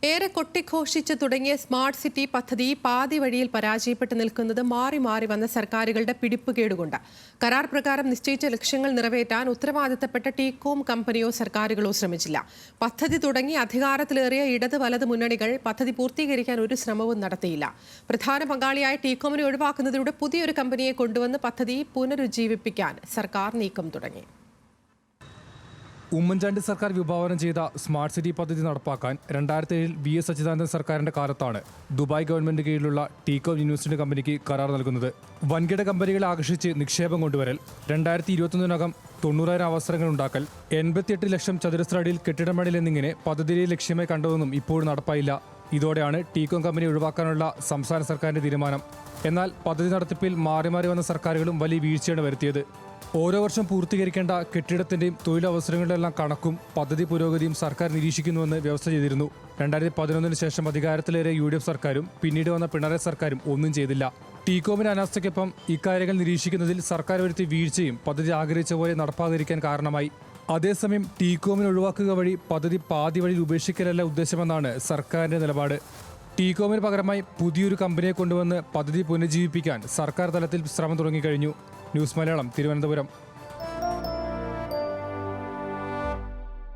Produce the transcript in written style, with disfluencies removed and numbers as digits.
ഏറെ കൊട്ടിഘോഷിച്ച് തുടങ്ങിയ smart city പദ്ധതി പാതി വഴിയിൽ പരാജയപ്പെട്ട് നിൽക്കുന്നത് മാറി മാറി വന്ന സർക്കാരുകളുടെ പിടിപ്പുകേടുകൊണ്ട്. കരാർ പ്രകാരം നിശ്ചയിച്ച ലക്ഷ്യങ്ങൾ നിറവേറ്റാൻ ഉത്തരവാദിത്തപ്പെട്ട ടീകോം കമ്പനിയോ സർക്കാരുകളോ ശ്രമിച്ചില്ല. പദ്ധതി തുടങ്ങി അധികാരത്തിലേറിയ ഇടത് വലത് മുന്നണികൾ പദ്ധതി പൂർത്തീകരിക്കാൻ ഒരു ശ്രമവും നടത്തിയില്ല. പ്രധാന പങ്കാളിയായ ടീകോമിനെ ഒഴിവാക്കുന്നതിലൂടെ പുതിയൊരു കമ്പനിയെ കൊണ്ടുവന്ന് പദ്ധതി പുനരുജ്ജീവിപ്പിക്കാൻ സർക്കാർ നീക്കം തുടങ്ങി. ഉമ്മൻചാണ്ടി സർക്കാർ വിഭാവനം ചെയ്ത സ്മാർട്ട് സിറ്റി പദ്ധതി നടപ്പാക്കാൻ 2007 VS അച്യുതാനന്ദൻ സർക്കാരിന്റെ കാലത്താണ് ദുബായ് ഗവൺമെന്റ് കീഴിലുള്ള ടീകോം യൂണിവേഴ്സിറ്റി കമ്പനിക്ക് കരാർ നൽകുന്നത്. വൻകിട കമ്പനികളെ ആകർഷിച്ച് നിക്ഷേപം കൊണ്ടുവരൽ, 2021-നകം 90,000 അവസരങ്ങൾ ഉണ്ടാക്കൽ, 88 ലക്ഷം ചതുരശ്ര അടിയിൽ കെട്ടിടം പണിയൽ എന്നിങ്ങനെ പദ്ധതിയെ ലക്ഷ്യമായി കണ്ടതൊന്നും ഇപ്പോഴും നടപ്പായില്ല. ഇതോടെയാണ് ടീകോം കമ്പനി ഒഴിവാക്കാനുള്ള സംസ്ഥാന സർക്കാരിന്റെ തീരുമാനം. എന്നാൽ പദ്ധതി നടത്തിപ്പിൽ മാറി മാറി വന്ന സർക്കാരുകളും വലിയ വീഴ്ചയാണ് വരുത്തിയത്. ഓരോ വർഷം പൂർത്തീകരിക്കേണ്ട കെട്ടിടത്തിന്റെയും തൊഴിലവസരങ്ങളുടെ എല്ലാം കണക്കും പദ്ധതി പുരോഗതിയും സർക്കാർ നിരീക്ഷിക്കുന്നുവെന്ന് വ്യവസ്ഥ ചെയ്തിരുന്നു. 2011 ശേഷം അധികാരത്തിലേറെ UDF സർക്കാരും പിന്നീട് വന്ന പിണറായി സർക്കാരും ഒന്നും ചെയ്തില്ല. ടീകോമിന്റെ അനാസ്ഥയ്ക്കൊപ്പം ഇക്കാര്യങ്ങൾ നിരീക്ഷിക്കുന്നതിൽ സർക്കാർ വരുത്തിയ വീഴ്ചയും പദ്ധതി ആഗ്രഹിച്ച പോലെ നടപ്പാതിരിക്കാൻ കാരണമായി. അതേസമയം ടീകോമിനെ ഒഴിവാക്കുക വഴി പദ്ധതി പാതി വഴിയിൽ ഉപേക്ഷിക്കലല്ല ഉദ്ദേശമെന്നാണ് സർക്കാരിന്റെ നിലപാട്. ടീകോമിന് പകരമായി പുതിയൊരു കമ്പനിയെ കൊണ്ടുവന്ന് പദ്ധതി പുനരുജ്ജീവിപ്പിക്കാൻ സർക്കാർ തലത്തിൽ ശ്രമം തുടങ്ങിക്കഴിഞ്ഞു. ന്യൂസ് മലയാളം, തിരുവനന്തപുരം.